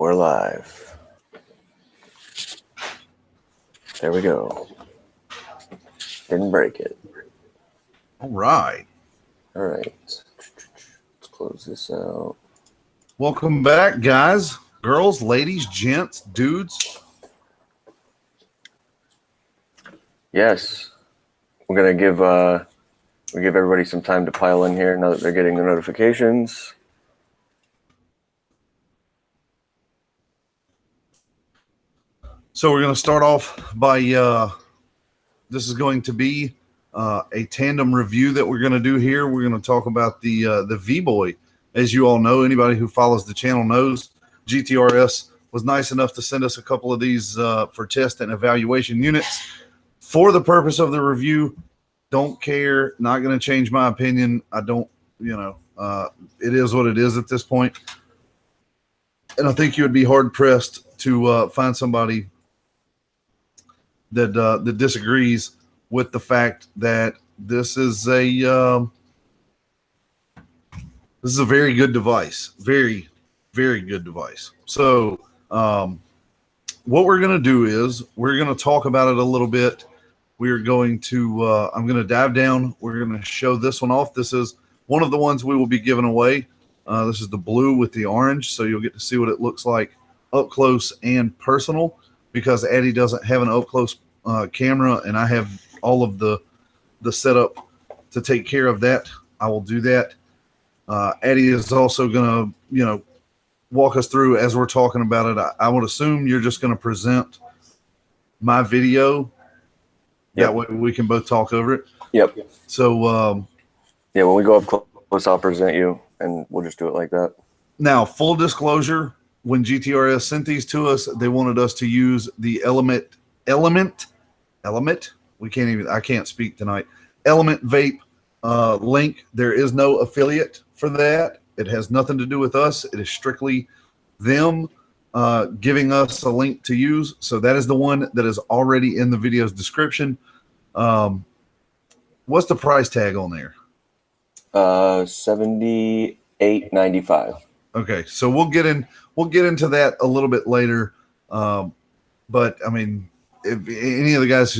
We're live. There we go. Didn't break it. All right. All right. Let's close this out. Welcome back, guys, girls, ladies, gents, dudes. Yes. We're going to give everybody some time to pile in here now that they're getting the notifications. So we're going to start off by, this is going to be a tandem review that we're going to do here. We're going to talk about the VBOY. As you all know, anybody who follows the channel knows, GTRS was nice enough to send us a couple of these for test and evaluation units. For the purpose of the review, don't care, not going to change my opinion. I don't, it is what it is at this point. And I think you would be hard-pressed to find somebody that disagrees with the fact that this is a very good device, very, very good device. So what we're going to do is we're going to talk about it a little bit. We're going to I'm going to dive down. We're going to show this one off. This is one of the ones we will be giving away. This is the blue with the orange, so you'll get to see what it looks like up close and personal, because Addie doesn't have an up close camera and I have all of the setup to take care of that. I will do that. Addie is also going to, walk us through as we're talking about it. I would assume you're just going to present my video. Yep. That way we can both talk over it. Yep. So, yeah, when we go up close, I'll present you, and we'll just do it like that. Now, full disclosure, when GTRS sent these to us, they wanted us to use the Element. I can't speak tonight. Element Vape link. There is no affiliate for that. It has nothing to do with us. It is strictly them giving us a link to use. So that is the one that is already in the video's description. What's the price tag on there? $78.95. Okay, so we'll get into that a little bit later. But I mean, if any of the guys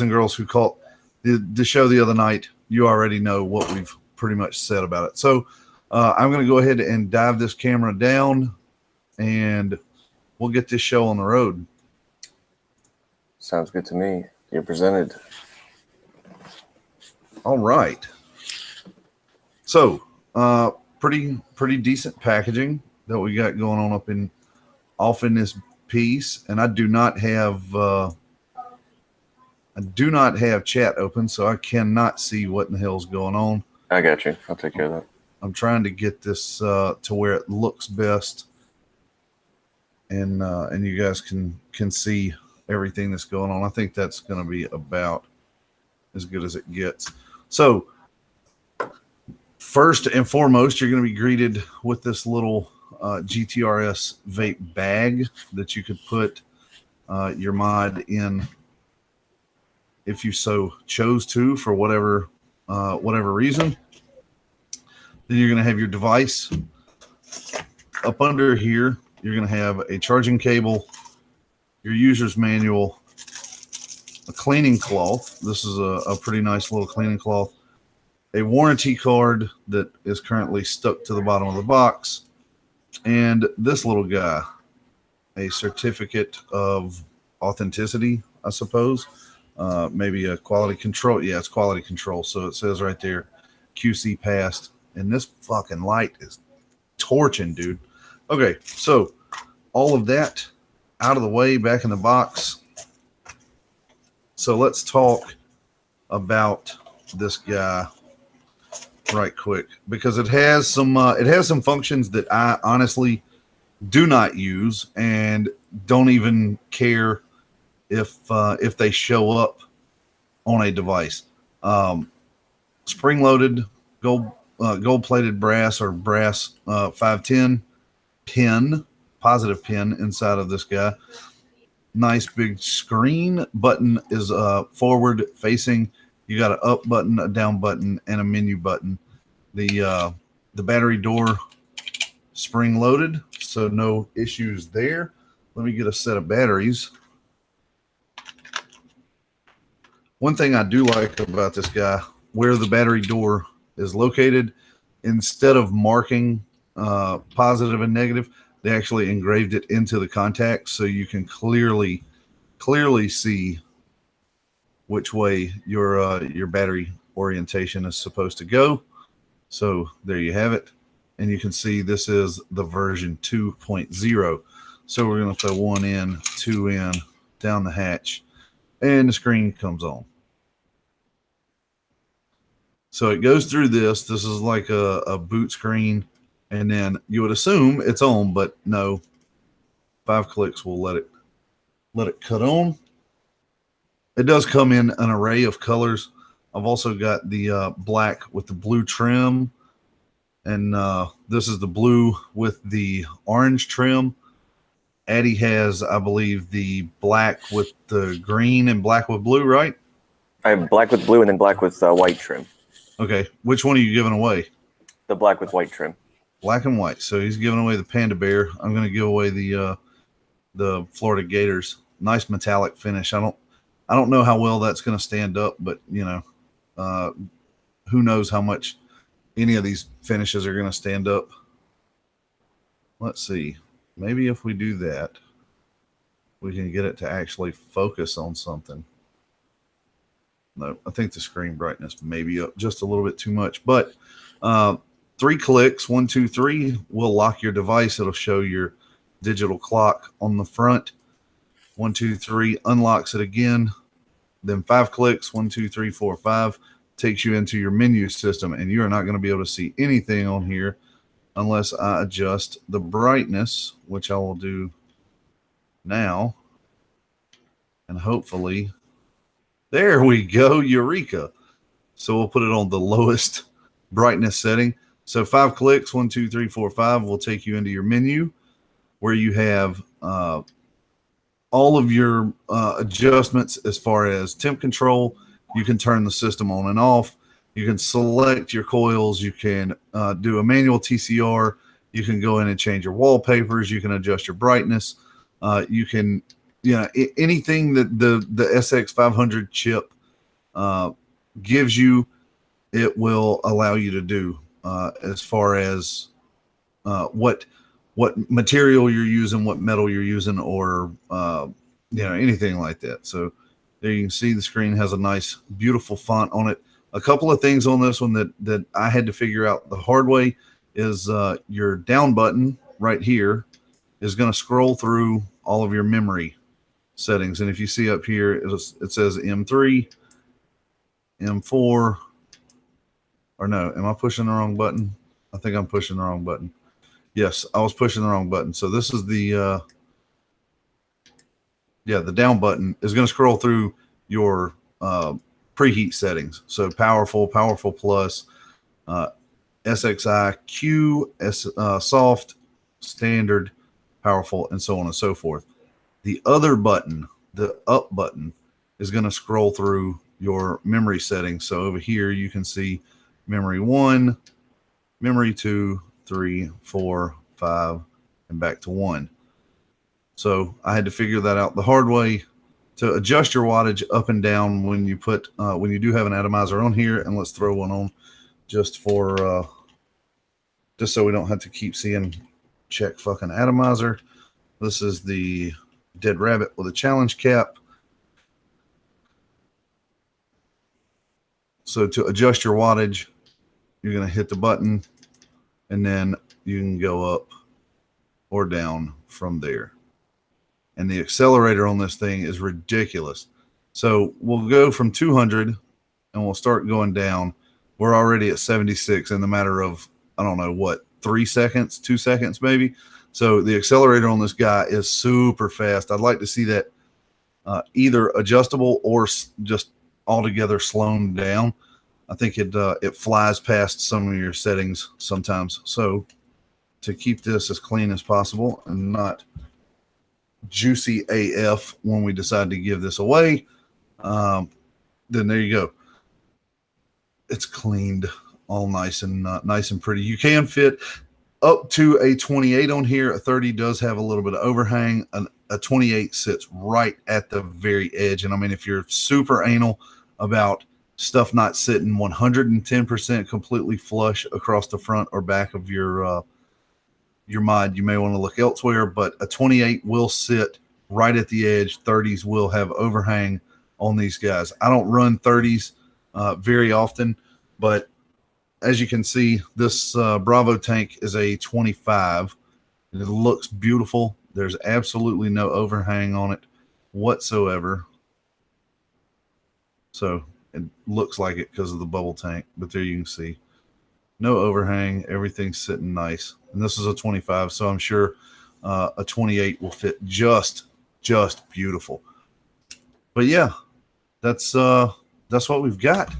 and girls who caught the show the other night, you already know what we've pretty much said about it. So I'm going to go ahead and dive this camera down, and we'll get this show on the road. Sounds good to me. You're presented. All right. So pretty decent packaging that we got going on off in this piece, and I do not have chat open, so I cannot see what in the hell's going on. I got you. I'll take care of that. I'm trying to get this to where it looks best, and you guys can see everything that's going on. I think that's going to be about as good as it gets. So first and foremost, you're going to be greeted with this little GTRS vape bag that you could put your mod in if you so chose to, for whatever reason. Then you're going to have your device. Up under here, you're going to have a charging cable, your user's manual, a cleaning cloth. This is a pretty nice little cleaning cloth. A warranty card that is currently stuck to the bottom of the box. And this little guy, a certificate of authenticity, I suppose. Maybe a quality control. Yeah, it's quality control. So it says right there, QC passed. And this fucking light is torching, dude. Okay, so all of that out of the way, back in the box. So let's talk about this guy right quick, because it has some functions that I honestly do not use and don't even care if they show up on a device. Spring-loaded gold-plated brass or brass 510 pin, positive pin inside of this guy. Nice big screen. Button is forward facing. You got an up button, a down button, and a menu button. The battery door spring loaded, so no issues there. Let me get a set of batteries. One thing I do like about this guy, where the battery door is located, instead of marking positive and negative, they actually engraved it into the contacts, so you can clearly see which way your battery orientation is supposed to go. So there you have it. And you can see this is the version 2.0. So we're going to throw 1 in, 2 in, down the hatch, and the screen comes on. So it goes through this. This is like a boot screen. And then you would assume it's on, but no. 5 clicks will let it cut on. It does come in an array of colors. I've also got the black with the blue trim. And this is the blue with the orange trim. Addy has, I believe, the black with the green and black with blue, right? I have black with blue and then black with white trim. Okay. Which one are you giving away? The black with white trim. Black and white. So he's giving away the Panda Bear. I'm going to give away the Florida Gators. Nice metallic finish. I don't know how well that's going to stand up, but you know, who knows how much any of these finishes are going to stand up. Let's see. Maybe if we do that, we can get it to actually focus on something. No, I think the screen brightness may be up just a little bit too much, but 3 clicks, 1, 2, 3, will lock your device. It'll show your digital clock on the front. 1, 2, 3 unlocks it again. Then 5 clicks, 1, 2, 3, 4, 5 takes you into your menu system, and you are not going to be able to see anything on here unless I adjust the brightness, which I will do now. And hopefully, there we go, Eureka. So we'll put it on the lowest brightness setting. So 5 clicks, 1, 2, 3, 4, 5 will take you into your menu where you have all of your adjustments as far as temp control. You can turn the system on and off. You can select your coils. You can do a manual TCR. You can go in and change your wallpapers. You can adjust your brightness. You can, anything that the SX500 chip gives you, it will allow you to do as far as what material you're using, what metal you're using, or anything like that. So there you can see the screen has a nice, beautiful font on it. A couple of things on this one that I had to figure out the hard way is your down button right here is going to scroll through all of your memory settings. And if you see up here, it says M3, M4, or no, am I pushing the wrong button? I think I'm pushing the wrong button. Yes, I was pushing the wrong button. So this is the down button is going to scroll through your preheat settings. So powerful plus, SXI, Q, soft, standard, powerful, and so on and so forth. The other button, the up button, is going to scroll through your memory settings. So over here you can see memory 1, memory 2, 3, 4, 5, and back to 1. So I had to figure that out the hard way to adjust your wattage up and down when you put when you do have an atomizer on here. And let's throw one on just for just so we don't have to keep seeing check fucking atomizer. This is the Dead Rabbit with a challenge cap. So to adjust your wattage, you're going to hit the button, and then you can go up or down from there. And the accelerator on this thing is ridiculous. So we'll go from 200 and we'll start going down. We're already at 76 in the matter of, I don't know what, 3 seconds, 2 seconds maybe. So the accelerator on this guy is super fast. I'd like to see that either adjustable or just altogether slowed down. I think it flies past some of your settings sometimes. So to keep this as clean as possible and not juicy AF when we decide to give this away, then there you go. It's cleaned all nice and pretty. You can fit up to a 28 on here. A 30 does have a little bit of overhang. A 28 sits right at the very edge. And I mean, if you're super anal about stuff not sitting 110% completely flush across the front or back of your mod, you may want to look elsewhere. But a 28 will sit right at the edge. 30s will have overhang on these guys. I don't run 30s very often, but as you can see, this Bravo tank is a 25. And it looks beautiful. There's absolutely no overhang on it whatsoever. So it looks like it because of the bubble tank, but there you can see no overhang. Everything's sitting nice. And this is a 25, so I'm sure a 28 will fit just beautiful. But yeah, that's what we've got.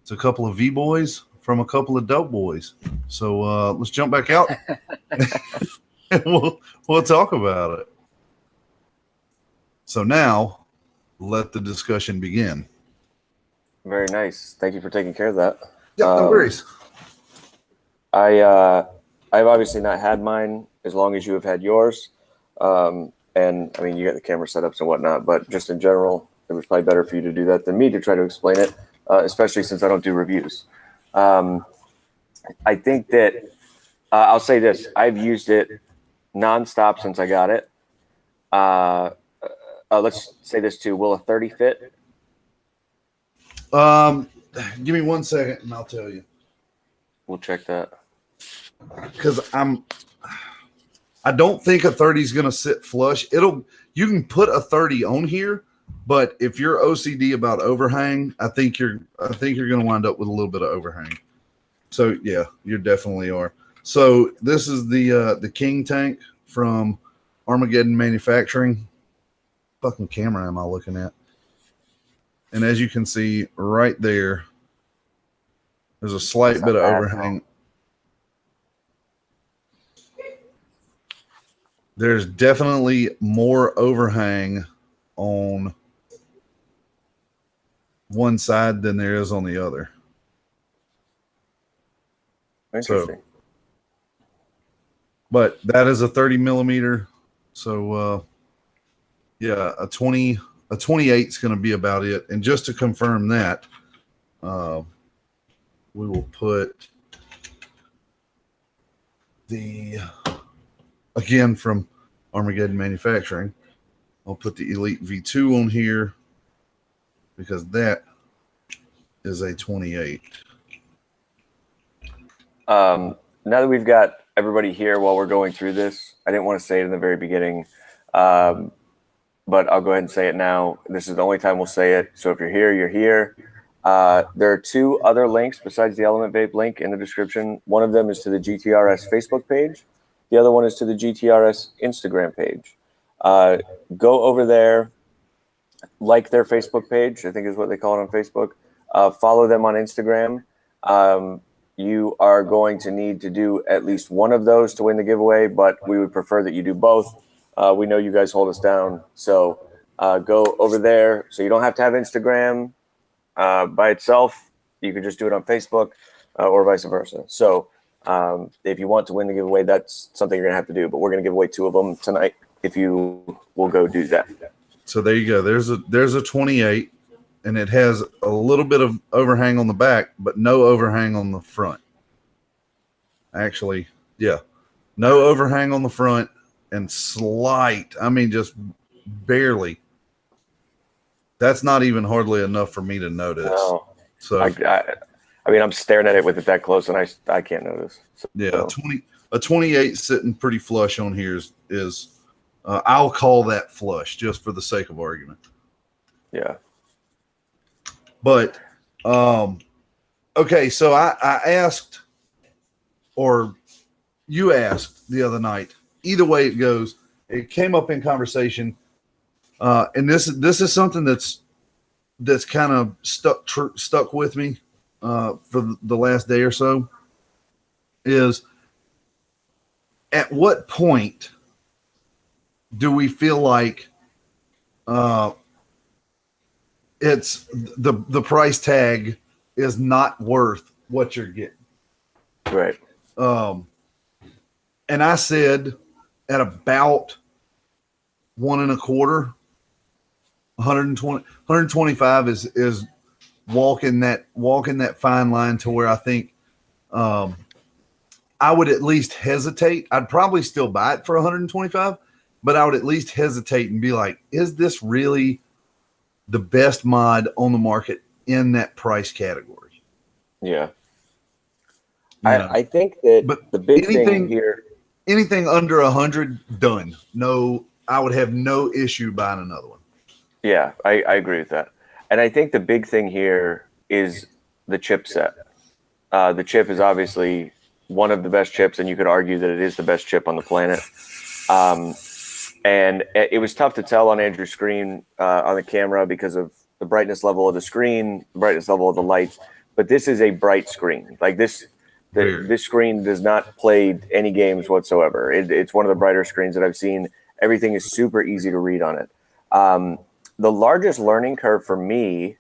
It's a couple of V-boys from a couple of dope boys. So let's jump back out and we'll talk about it. So now let the discussion begin. Very nice. Thank you for taking care of that. Yeah, no worries. I've obviously not had mine as long as you have had yours. And I mean, you got the camera setups and whatnot, but just in general, it was probably better for you to do that than me to try to explain it, especially since I don't do reviews. I think that I'll say this. I've used it nonstop since I got it. Let's say this too. Will a 30 fit? Give me 1 second and I'll tell you. We'll check that. Because I don't think a 30 is going to sit flush. You can put a 30 on here, but if you're OCD about overhang, I think you're going to wind up with a little bit of overhang. So yeah, you definitely are. So this is the King tank from Armageddon Manufacturing. Fucking camera am I looking at? And as you can see right there, there's a slight bit of overhang. There's definitely more overhang on one side than there is on the other. Interesting. So, but that is a 30 millimeter. So, yeah, a 28 is going to be about it. And just to confirm that, we will put again from Armageddon Manufacturing, I'll put the Elite V2 on here because that is a 28. Now that we've got everybody here while we're going through this, I didn't want to say it in the very beginning, but I'll go ahead and say it now. This is the only time we'll say it. So if you're here, you're here. There are two other links besides the Element Vape link in the description. One of them is to the GTRS Facebook page. The other one is to the GTRS Instagram page. Go over there, like their Facebook page, I think is what they call it on Facebook. Follow them on Instagram. You are going to need to do at least one of those to win the giveaway, but we would prefer that you do both. We know you guys hold us down. So go over there. So you don't have to have Instagram by itself. You can just do it on Facebook or vice versa. So if you want to win the giveaway, that's something you're going to have to do. But we're going to give away two of them tonight if you will go do that. So there you go. There's a 28. And it has a little bit of overhang on the back, but no overhang on the front. Actually, yeah. No overhang on the front and slight, I mean, just barely. That's not even hardly enough for me to notice. No. So I mean, I'm staring at it with it that close, and I can't notice. So, yeah, a 28 sitting pretty flush on here is I'll call that flush just for the sake of argument. Yeah. But, okay, so I asked, or you asked the other night, either way it goes, it came up in conversation, and this is something that's kind of stuck with me for the last day or so, is at what point do we feel like it's the price tag is not worth what you're getting? Right. And I said at about 1.25, 120, 125 is walking that fine line to where I think I would at least hesitate. I'd probably still buy it for 125, but I would at least hesitate and be like, is this really the best mod on the market in that price category? Yeah. You know, I think that but the big thing here, anything under 100, done. No, I would have no issue buying another one. yeah, I agree with that. And I think the big thing here is the chipset. The chip is obviously one of the best chips, and you could argue that it is the best chip on the planet. And it was tough to tell on Andrew's screen on the camera because of the brightness level of the screen, the brightness level of the lights. But this is a bright screen. Like this screen does not play any games whatsoever. It's one of the brighter screens that I've seen. Everything is super easy to read on it. The largest learning curve for me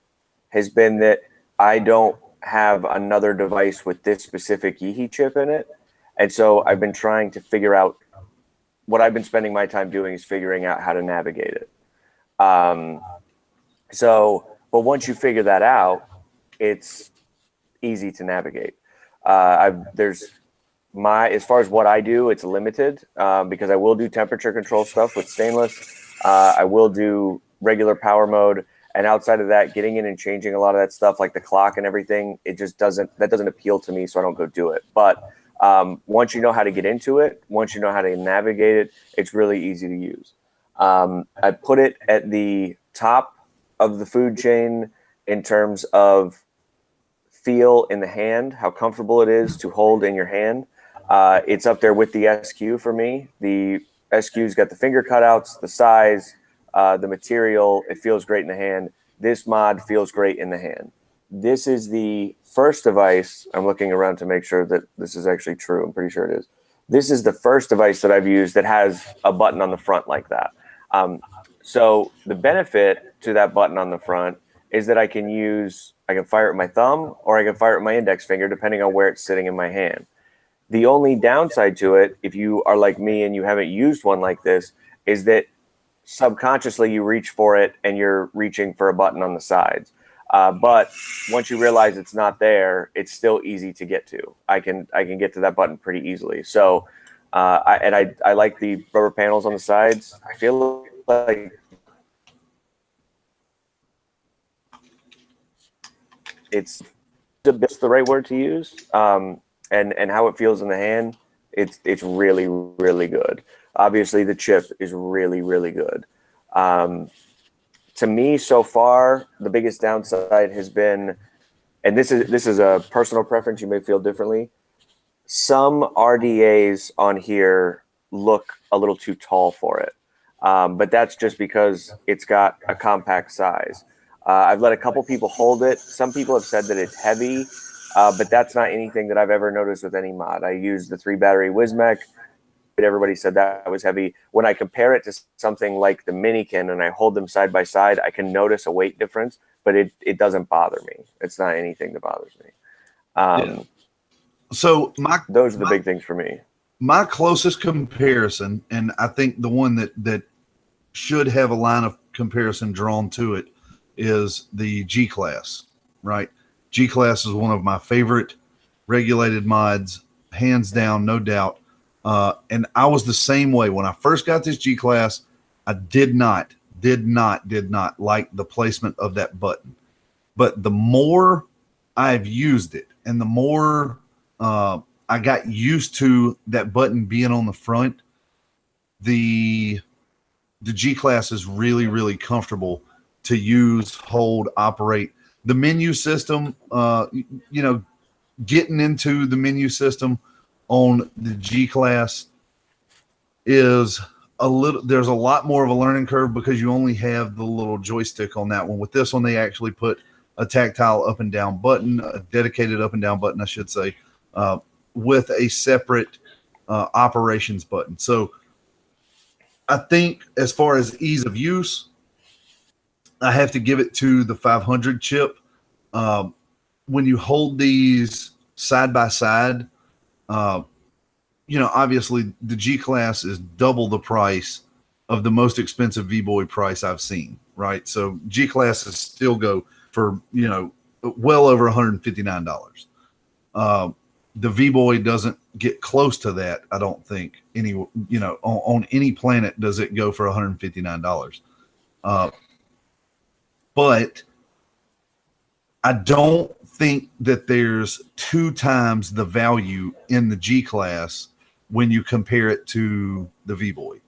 has been that I don't have another device with this specific Yeehee chip in it. And so I've been trying to figure out what I've been spending my time doing is figuring out how to navigate it. But once you figure that out, it's easy to navigate. As far as what I do, it's limited because I will do temperature control stuff with stainless. I will do regular power mode. And outside of that, getting in and changing a lot of that stuff, like the clock and everything, that doesn't appeal to me, so I don't go do it. But once you know how to get into it, once you know how to navigate it, it's really easy to use. I put it at the top of the food chain in terms of feel in the hand, how comfortable it is to hold in your hand. It's up there with the SQ for me. The SQ's got the finger cutouts, the size, the material. It feels great in the hand. This mod feels great in the hand. This is the first device. I'm looking around to make sure that this is actually true. I'm pretty sure it is. This is the first device that I've used that has a button on the front like that. So the benefit to that button on the front is that I can fire it with my thumb or I can fire it with my index finger, depending on where it's sitting in my hand. The only downside to it, if you are like me and you haven't used one like this, is that subconsciously you reach for it and you're reaching for a button on the sides. But once you realize it's not there, it's still easy to get to. I can get to that button pretty easily. So I like the rubber panels on the sides. I feel like it's the right word to use. And how it feels in the hand, it's really, really good. Obviously, the chip is really, really good. To me, so far, the biggest downside has been, and this is a personal preference. You may feel differently. Some RDAs on here look a little too tall for it, but that's just because it's got a compact size. I've let a couple people hold it. Some people have said that it's heavy, but that's not anything that I've ever noticed with any mod. I used the 3-battery Wismec. Everybody said that was heavy. When I compare it to something like the Minikin and I hold them side by side, I can notice a weight difference, but it doesn't bother me. It's not anything that bothers me. Yeah. So those are the big things for me. My closest comparison, and I think the one that should have a line of comparison drawn to it, is the G-Class, right? G-Class is one of my favorite regulated mods, hands down, no doubt. And I was the same way. When I first got this G-Class, I did not like the placement of that button. But the more I've used it and the more I got used to that button being on the front, the G-Class is really, really comfortable to use, hold, operate. The menu system, getting into the menu system on the G-Class is there's a lot more of a learning curve because you only have the little joystick on that one. With this one, they actually put a tactile up and down button, a dedicated up and down button, I should say, with a separate operations button. So I think as far as ease of use, I have to give it to the 500 chip. When you hold these side by side, obviously the G class is double the price of the most expensive VBOY price I've seen, right? So G classes still go for, well over $159. The VBOY doesn't get close to that. I don't think on any planet does it go for $159. But I don't think that there's 2 times the value in the G class when you compare it to the VBOY,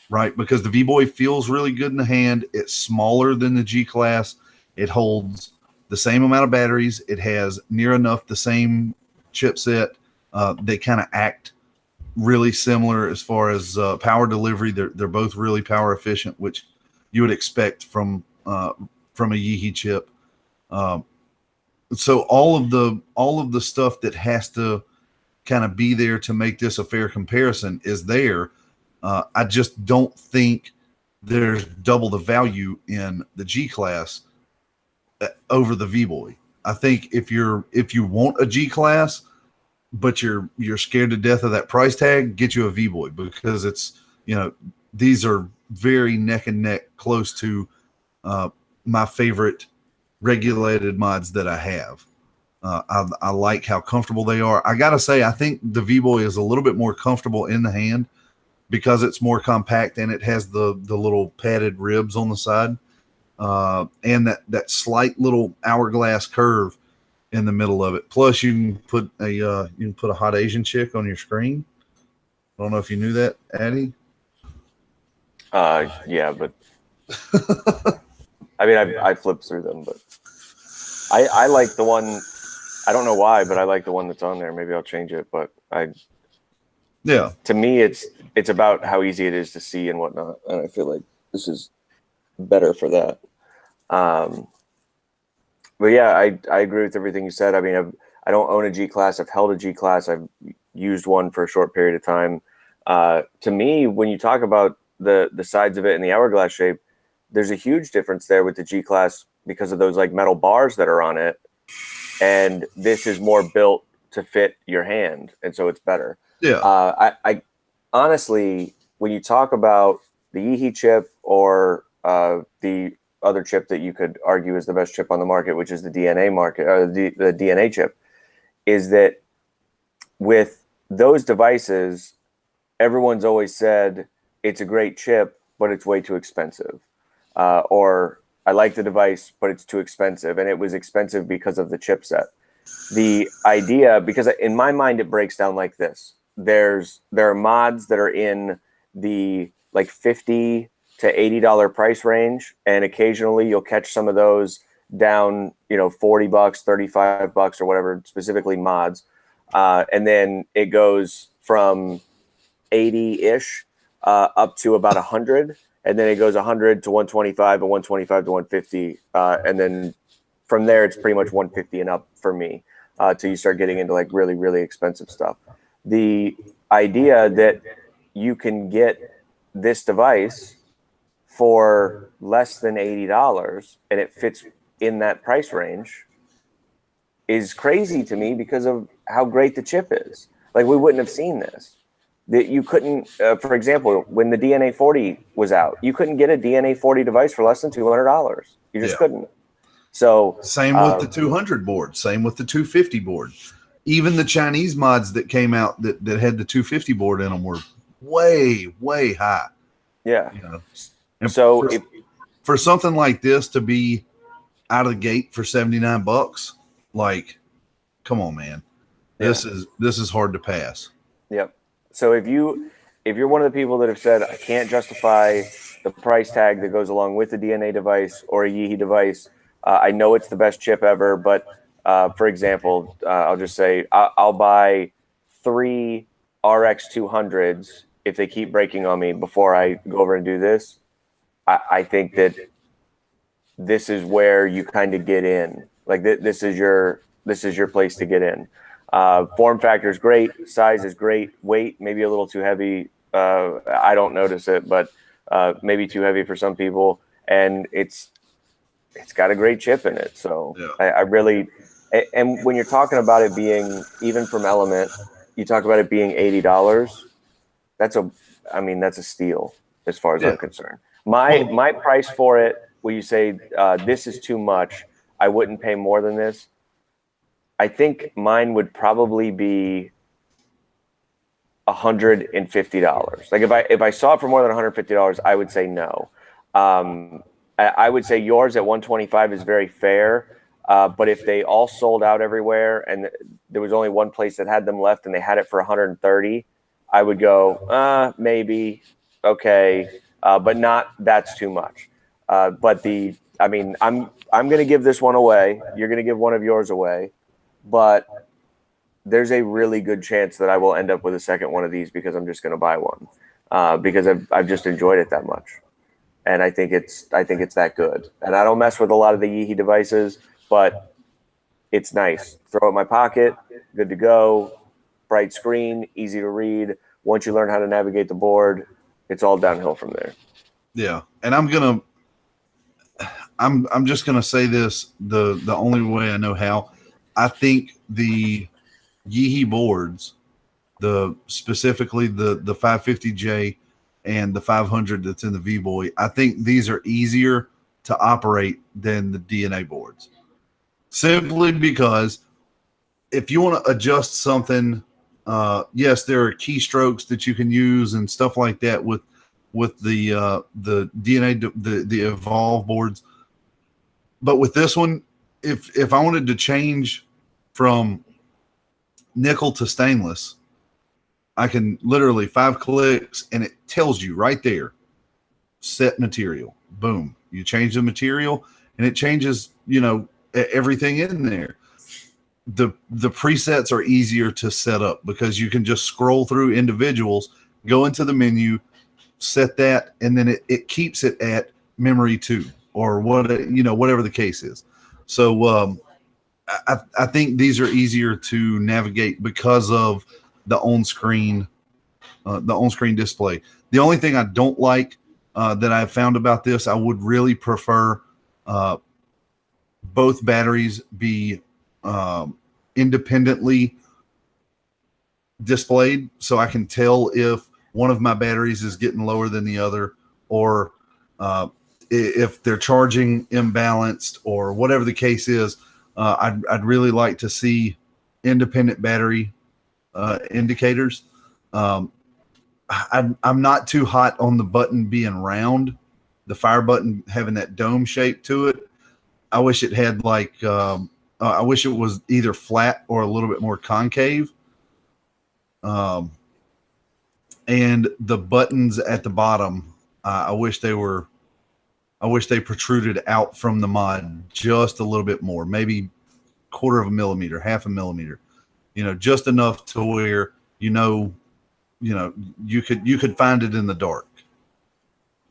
right? Because the VBOY feels really good in the hand. It's smaller than the G class. It holds the same amount of batteries. It has near enough the same chipset. They kind of act really similar as far as power delivery. They're both really power efficient, which you would expect from a Yeehy chip. So all of the stuff that has to kind of be there to make this a fair comparison is there. I just don't think there's double the value in the G class over the VBOY. I think if you want a G class, but you're scared to death of that price tag, get you a VBOY, because it's, these are very neck and neck close to my favorite regulated mods that I have. I like how comfortable they are. I gotta say, I think the VBOY is a little bit more comfortable in the hand because it's more compact and it has the little padded ribs on the side, and that slight little hourglass curve in the middle of it. Plus, you can put a hot Asian chick on your screen. I don't know if you knew that, Addy. Yeah, but I mean, I flipped through them, but I like the one. I don't know why, but I like the one that's on there. Maybe I'll change it, but to me, it's about how easy it is to see and whatnot, and I feel like this is better for that. But yeah, I agree with everything you said. I mean, I don't own a G class. I've held a G class. I've used one for a short period of time. To me, when you talk about the sides of it and the hourglass shape, there's a huge difference there with the G class because of those like metal bars that are on it. And this is more built to fit your hand. And so it's better. Yeah. I honestly, when you talk about the Yeehy chip or the other chip that you could argue is the best chip on the market, which is the DNA market, or the DNA chip, is that with those devices, everyone's always said it's a great chip, but it's way too expensive. Or I like the device, but it's too expensive. And it was expensive because of the chipset. The idea, because in my mind, it breaks down like this. There are mods that are in the like $50 to $80 price range. And occasionally you'll catch some of those down, $40, $35 or whatever, specifically mods. And then it goes from 80-ish up to about 100. And then it goes 100 to 125 and 125 to 150. And then from there, it's pretty much 150 and up for me till you start getting into like really, really expensive stuff. The idea that you can get this device for less than $80 and it fits in that price range is crazy to me because of how great the chip is. Like, we wouldn't have seen this. That you couldn't, for example, when the DNA 40 was out, you couldn't get a DNA 40 device for less than $200. You just couldn't. So same with the 200 board, same with the 250 board. Even the Chinese mods that came out that had the 250 board in them were way, way high. Yeah. And so for something like this to be out of the gate for $79, like, come on, man. This is hard to pass. Yep. So if you're one of the people that have said, I can't justify the price tag that goes along with the DNA device or a Yeehy device, I know it's the best chip ever, but for example, I'll just say I'll buy 3 RX 200s if they keep breaking on me before I go over and do this. I think that this is where you kind of get in. Like this is your place to get in. Form factor is great. Size is great. Weight, maybe a little too heavy. I don't notice it, but maybe too heavy for some people. And it's got a great chip in it. So I really, and when you're talking about it being even from Element, you talk about it being $80. That's a steal as far as I'm concerned. My price for it, when you say this is too much, I wouldn't pay more than this. I think mine would probably be $150. Like if I saw it for more than $150, I would say no. I would say yours at 125 is very fair. But if they all sold out everywhere and there was only one place that had them left and they had it for 130, I would go, maybe, okay, but not, that's too much. I'm going to give this one away. You're going to give one of yours away, but there's a really good chance that I will end up with a second one of these because I'm just going to buy one because I've just enjoyed it that much. And I think it's that good. And I don't mess with a lot of the Yeehee devices, but it's nice. Throw it in my pocket, good to go, bright screen, easy to read. Once you learn how to navigate the board, it's all downhill from there. Yeah. And I'm just gonna say this the only way I know how. I think the Yeehee boards, specifically the 550J and the 500 that's in the VBOY, I think these are easier to operate than the DNA boards. Simply because if you want to adjust something, yes, there are keystrokes that you can use and stuff like that with the DNA, the Evolve boards. But with this one, if I wanted to change from nickel to stainless, I can literally 5 clicks and it tells you right there, set material. Boom. You change the material and it changes, everything in there. The presets are easier to set up because you can just scroll through individuals, go into the menu, set that, and then it keeps it at memory 2 or whatever the case is. So I think these are easier to navigate because of the on-screen display. The only thing I don't like that I've found about this, I would really prefer both batteries be independently displayed so I can tell if one of my batteries is getting lower than the other, or if they're charging imbalanced or whatever the case is. I'd really like to see independent battery indicators. I'm not too hot on the button being round, the fire button having that dome shape to it. I wish it had I wish it was either flat or a little bit more concave. And the buttons at the bottom, I wish they protruded out from the mod just a little bit more, maybe 1/4 of a millimeter, 1/2 a millimeter, just enough to where, you could find it in the dark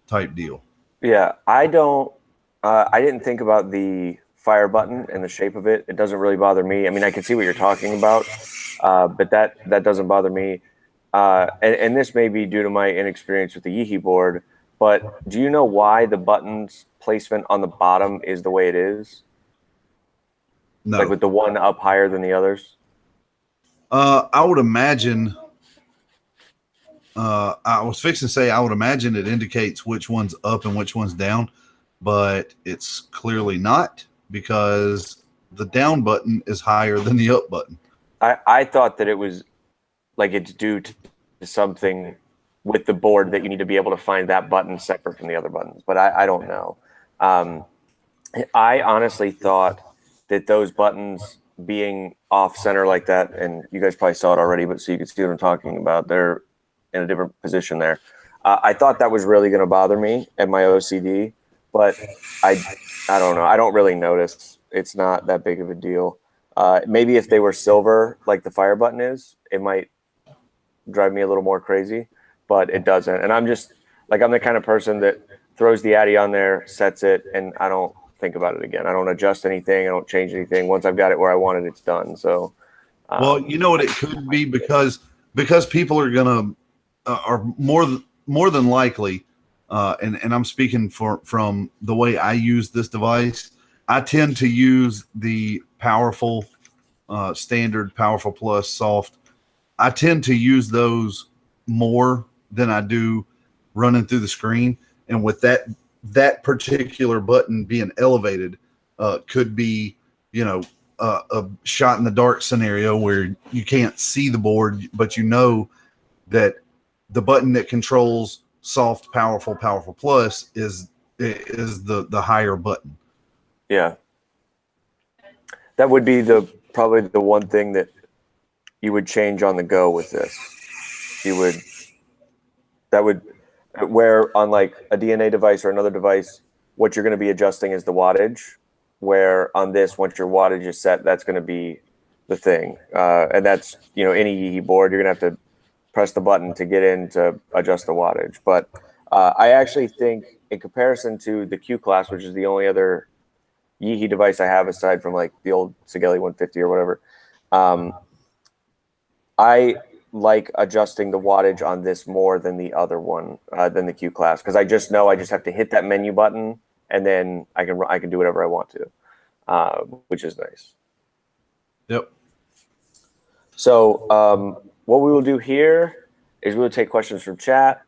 type deal. Yeah. I didn't think about the fire button and the shape of it. It doesn't really bother me. I mean, I can see what you're talking about, but that doesn't bother me. And this may be due to my inexperience with the Yeehee board, but do you know why the buttons placement on the bottom is the way it is? No. Like with the one up higher than the others? I would imagine, I was fixing to say, I would imagine it indicates which one's up and which one's down, but it's clearly not, because the down button is higher than the up button. I thought that it was like it's due to something with the board that you need to be able to find that button separate from the other buttons, but I don't know. I honestly thought that those buttons being off center like that, and you guys probably saw it already, but so you can see what I'm talking about, they're in a different position there. I thought that was really going to bother me at my OCD, but I don't know. I don't really notice. It's not that big of a deal. Maybe if they were silver, like the fire button is, it might drive me a little more crazy, but it doesn't. And I'm the kind of person that throws the Addy on there, sets it, and I don't think about it again. I don't adjust anything. I don't change anything. Once I've got it where I want it, it's done. So, well, you know what it could be, because people are gonna are more than likely, and I'm speaking from the way I use this device. I tend to use the powerful, standard, powerful plus, soft, I tend to use those more than I do running through the screen. And with that particular button being elevated, could be, a shot in the dark scenario where you can't see the board, but you know that the button that controls soft, powerful, powerful plus is the higher button. Yeah. That would be probably the one thing that you would change on the go with this. Where on like a DNA device or another device, what you're going to be adjusting is the wattage. Where on this, once your wattage is set, that's going to be the thing. And that's, any Yeehy board, you're going to have to press the button to get in to adjust the wattage. But I actually think in comparison to the Q class, which is the only other Yeehy device I have aside from like the old Sigelli 150 or whatever, I like adjusting the wattage on this more than the other one, than the Q class, because I just know I just have to hit that menu button and then I can do whatever I want to, which is nice. Yep. So what we will do here is we will take questions from chat.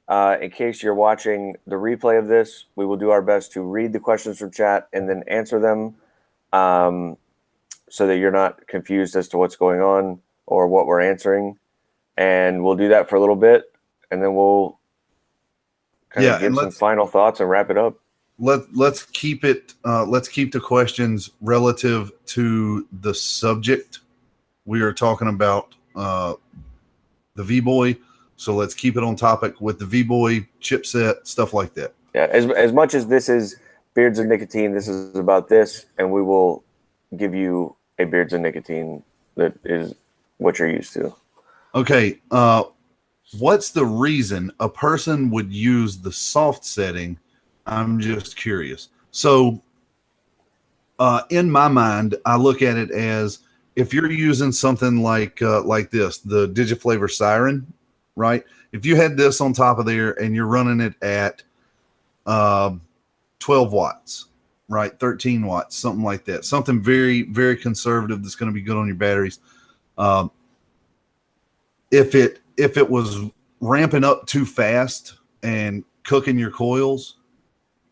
In case you're watching the replay of this, we will do our best to read the questions from chat and then answer them, so that you're not confused as to what's going on or what we're answering. And we'll do that for a little bit, and then we'll kind of give some final thoughts and wrap it up. Let's keep it. Let's keep the questions relative to the subject we are talking about, the VBOY. So let's keep it on topic with the VBOY chipset, stuff like that. Yeah, as much as this is Beards and Nicotine, this is about this, and we will give you a Beards and Nicotine that is what you're used to. Okay, what's the reason a person would use the soft setting? I'm just curious. So in my mind, I look at it as if you're using something like this, the Digiflavor Siren, right? If you had this on top of there and you're running it at 12 watts, right? 13 watts, something like that. Something very, very conservative that's going to be good on your batteries. If it was ramping up too fast and cooking your coils,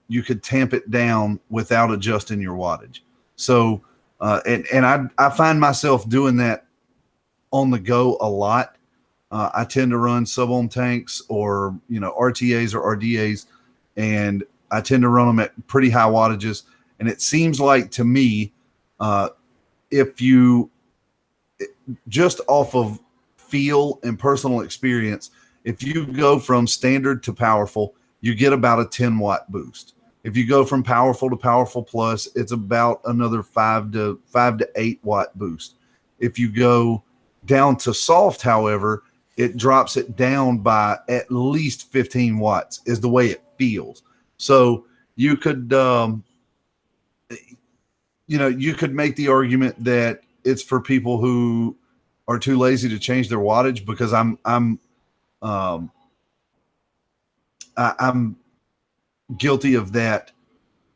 you could tamp it down without adjusting your wattage. So, and I find myself doing that on the go a lot. I tend to run sub-ohm tanks or, RTAs or RDAs, and I tend to run them at pretty high wattages. And it seems like to me, if you just off of feel and personal experience, if you go from standard to powerful, you get about a 10-watt boost. If you go from powerful to powerful plus, it's about another 5 to 8 watt boost. If you go down to soft, however, it drops it down by at least 15 watts is the way it feels. So you could, you could make the argument that it's for people who are too lazy to change their wattage, because I'm guilty of that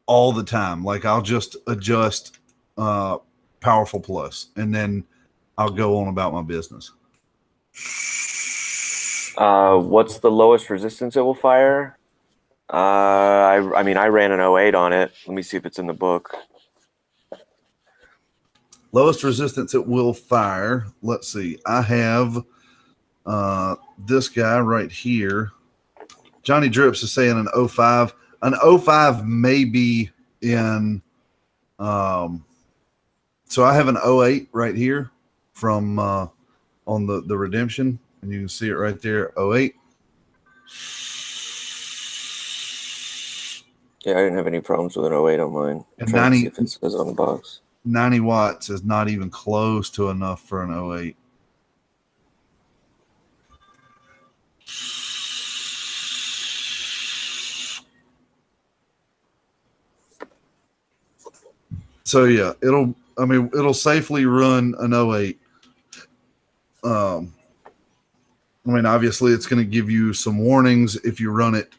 all the time. Like I'll just adjust powerful plus and then I'll go on about my business. What's the lowest resistance it will fire? I mean, I ran an 08 on it. Let me see if it's in the book. Lowest resistance it will fire. Let's see. I have this guy right here. Johnny Drips is saying an 05. An 05 may be in. So I have an 08 right here from on the Redemption, and you can see it right there, 08. Yeah, I didn't have any problems with an 08 on mine. I'm And trying to see if it says on the box. 90 watts is not even close to enough for an 08. So yeah, it'll safely run an 08. I mean, obviously it's going to give you some warnings if you run it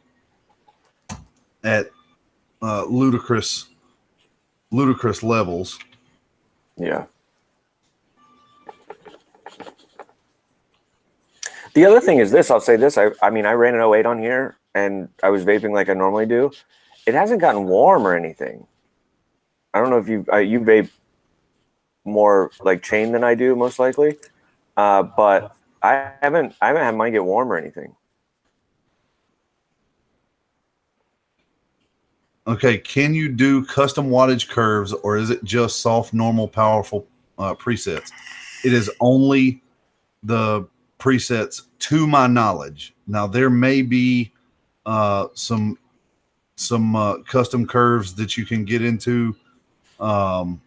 at ludicrous levels. Yeah. The other thing is this. I'll say this. I mean, I ran an 08 on here, and I was vaping like I normally do. It hasn't gotten warm or anything. I don't know if you vape more like chain than I do, most likely. But I haven't had mine get warm or anything. Okay, can you do custom wattage curves, or is it just soft, normal, powerful presets? It is only the presets, to my knowledge. Now there may be some custom curves that you can get into. That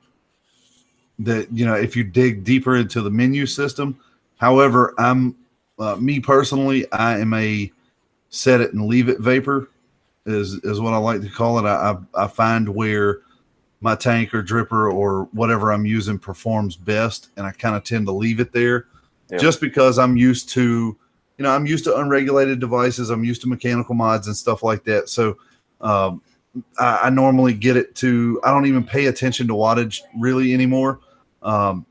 if you dig deeper into the menu system. However, I'm me personally, I am a set it and leave it vapor. Is what I like to call it. I find where my tank or dripper or whatever I'm using performs best, and I kind of tend to leave it there, just because I'm used to, I'm used to unregulated devices. I'm used to mechanical mods and stuff like that. So I normally get it to. I don't even pay attention to wattage really anymore. I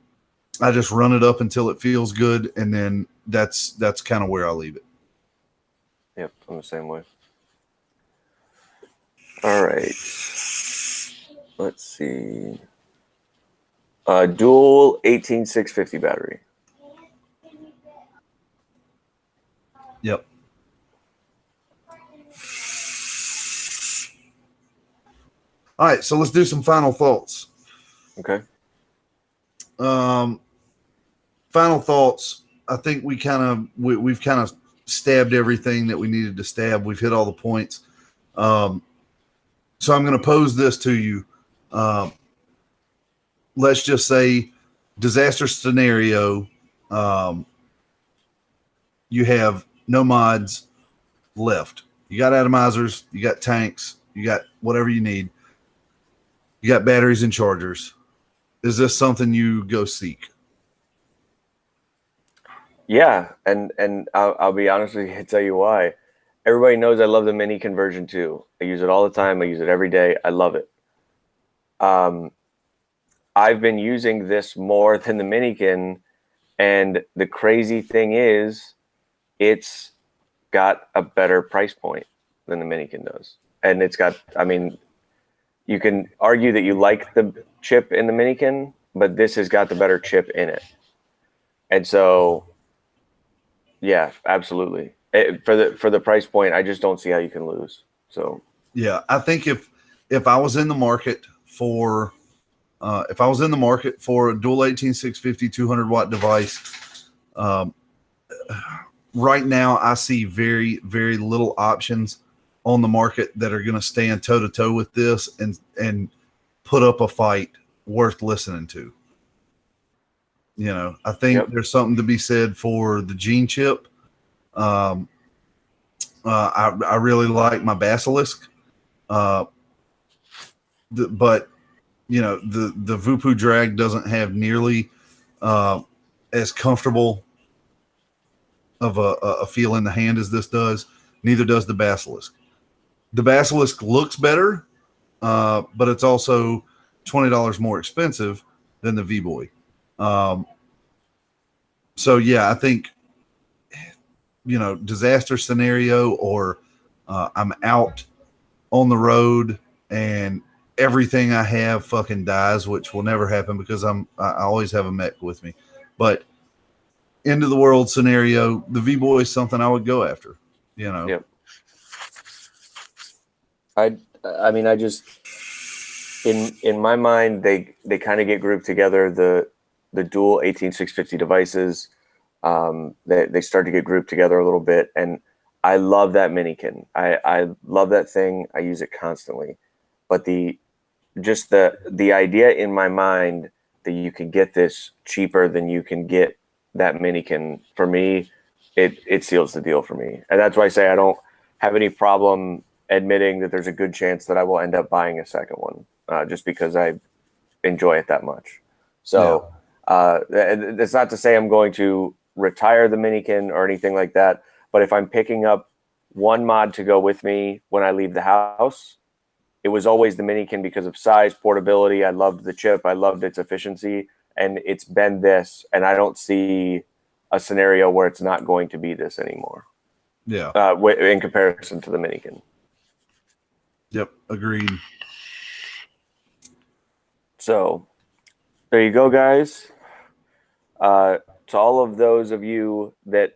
just run it up until it feels good, and then that's kind of where I leave it. Yep, I'm the same way. All right. Let's see. Dual 18650 battery. Yep. All right, so let's do some final thoughts. Okay. Final thoughts. I think we've kind of stabbed everything that we needed to stab. We've hit all the points. So I'm going to pose this to you. Let's just say disaster scenario. You have no mods left. You got atomizers, you got tanks, you got whatever you need. You got batteries and chargers. Is this something you go seek? Yeah, and I'll be honest with you and tell you why. Everybody knows I love the mini conversion too. I use it all the time. I use it every day. I love it. I've been using this more than the Minikin, and the crazy thing is, it's got a better price point than the Minikin does, and it's got. I mean, you can argue that you like the chip in the Minikin, but this has got the better chip in it, and so, yeah, absolutely. For the price point, I just don't see how you can lose. So yeah, I think if I was in the market for a dual 18650 200 watt device, right now I see very, very little options on the market that are going to stand toe to toe with this and put up a fight worth listening to. I think there's something to be said for the gene chip. I really like my Basilisk, but the Vupu drag doesn't have nearly as comfortable of a feel in the hand as this does. Neither does the Basilisk. The Basilisk looks better, but it's also $20 more expensive than the VBOY. So yeah, I think disaster scenario, or I'm out on the road and everything I have fucking dies, which will never happen because I always have a mech with me. But end of the world scenario, the VBOY is something I would go after. Yep. I mean, I just in my mind they kind of get grouped together, the dual 18650 devices. They start to get grouped together a little bit, and I love that Minikin. I love that thing. I use it constantly, but the idea in my mind that you can get this cheaper than you can get that Minikin, for me, it seals the deal for me, and that's why I say I don't have any problem admitting that there's a good chance that I will end up buying a second one, just because I enjoy it that much. So it's not to say I'm going to retire the Minikin or anything like that, but if I'm picking up one mod to go with me when I leave the house, it was always the Minikin because of size, portability. I loved the chip. I loved its efficiency, and it's been this, and I don't see a scenario where it's not going to be this anymore. Yeah. In comparison to the Minikin. Yep. Agreed. So there you go, guys. To all of those of you that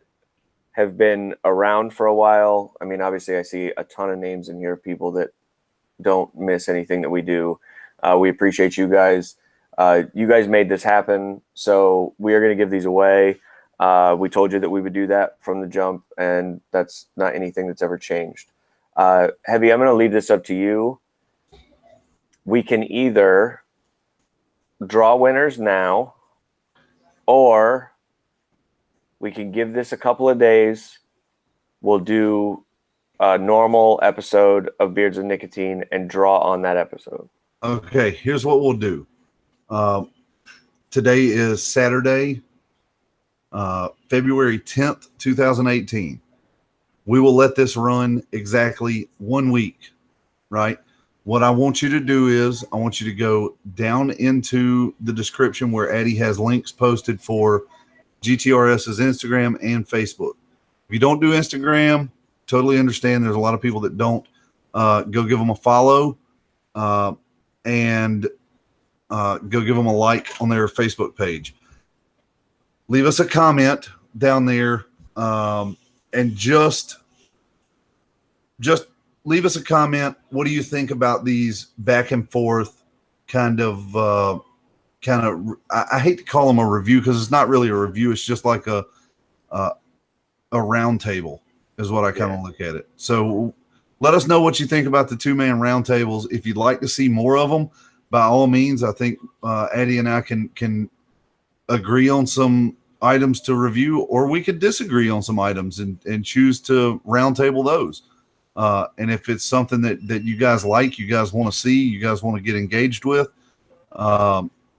have been around for a while, I mean, obviously I see a ton of names in here of people that don't miss anything that we do. We appreciate you guys. You guys made this happen, so we are going to give these away. We told you that we would do that from the jump, and that's not anything that's ever changed. Heavy, I'm going to leave this up to you. We can either draw winners now, or we can give this a couple of days. We'll do a normal episode of Beards and Nicotine and draw on that episode. Okay, here's what we'll do. Today is Saturday, February 10th, 2018. We will let this run exactly 1 week, right? What I want you to do is I want you to go down into the description where Addie has links posted for GTRS's Instagram and Facebook. If you don't do Instagram, totally understand. There's a lot of people that don't. Go give them a follow and go give them a like on their Facebook page. Leave us a comment down there and just leave us a comment. What do you think about these back and forth kind of I hate to call them a review because it's not really a review. It's just like a round table is what I kind of look at it. So let us know what you think about the 2-man round tables. If you'd like to see more of them, by all means, I think Addie and I can agree on some items to review, or we could disagree on some items and choose to round table those. And if it's something that you guys like, you guys want to see, you guys want to get engaged with,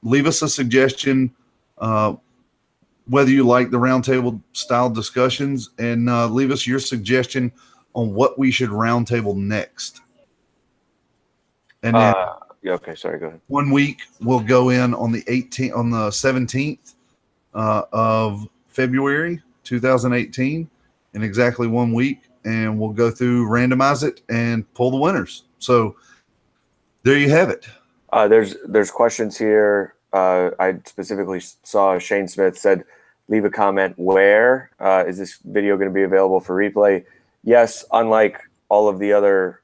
leave us a suggestion, whether you like the roundtable style discussions, and leave us your suggestion on what we should roundtable next. And then okay, sorry, go ahead. 1 week we'll go in on the 17th of February 2018, in exactly 1 week, and we'll go through, randomize it, and pull the winners. So there you have it. There's questions here. I specifically saw Shane Smith said, leave a comment. Where is this video going to be available for replay? Yes, unlike all of the other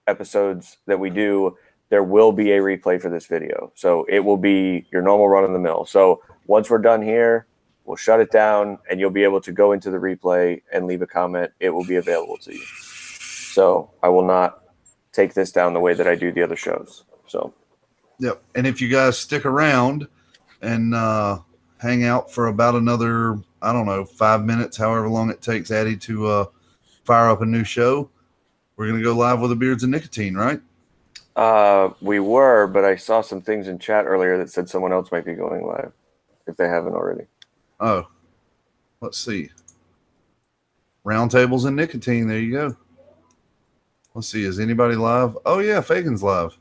episodes that we do, there will be a replay for this video. So it will be your normal run of the mill. So once we're done here, we'll shut it down and you'll be able to go into the replay and leave a comment. It will be available to you. So I will not take this down the way that I do the other shows. So, yep. And if you guys stick around and hang out for about another, 5 minutes, however long it takes Addie to fire up a new show, we're going to go live with the Beards and Nicotine, right? We were, but I saw some things in chat earlier that said someone else might be going live if they haven't already. Oh, let's see. Roundtables and Nicotine. There you go. Let's see. Is anybody live? Oh yeah, Fagan's live.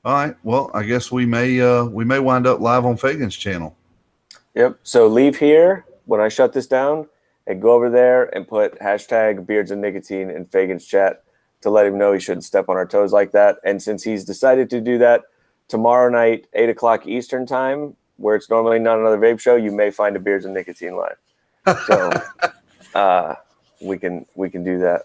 All right. Well, I guess we may wind up live on Fagan's channel. Yep. So leave here when I shut this down and go over there and put hashtag Beards and Nicotine in Fagan's chat to let him know he shouldn't step on our toes like that. And since he's decided to do that, tomorrow night, 8 o'clock Eastern time, where it's normally not another vape show, you may find a Beards and Nicotine live. So we can do that.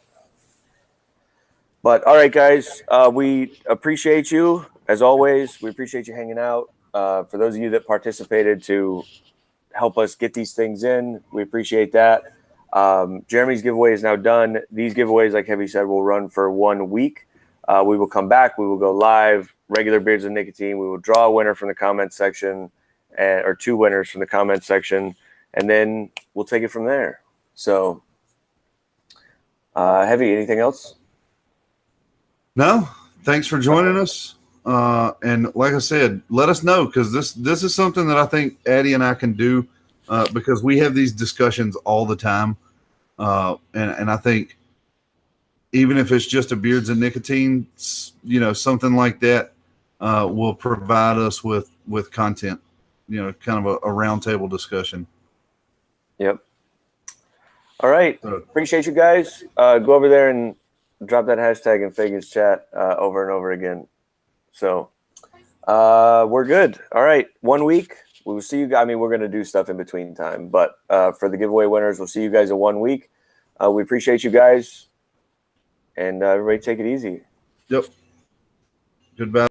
But all right, guys, we appreciate you as always. We appreciate you hanging out. For those of you that participated to help us get these things in, we appreciate that. Jeremy's giveaway is now done. These giveaways, like Heavy said, will run for 1 week. We will come back. We will go live, regular Beards and Nicotine. We will draw a winner from the comments section, or 2 winners from the comments section, and then we'll take it from there. So, Heavy, anything else? No, thanks for joining us. And like I said, let us know, because this is something that I think Addie and I can do, because we have these discussions all the time. And I think even if it's just a Beards and Nicotine, something like that, will provide us with content, kind of a roundtable discussion. Yep. All right. So, Appreciate you guys. Go over there and drop that hashtag in Fagan's chat over and over again. So we're good. All right. 1 week. We will see you. I mean, we're going to do stuff in between time, but for the giveaway winners, we'll see you guys in 1 week. We appreciate you guys, and everybody take it easy. yep. Goodbye.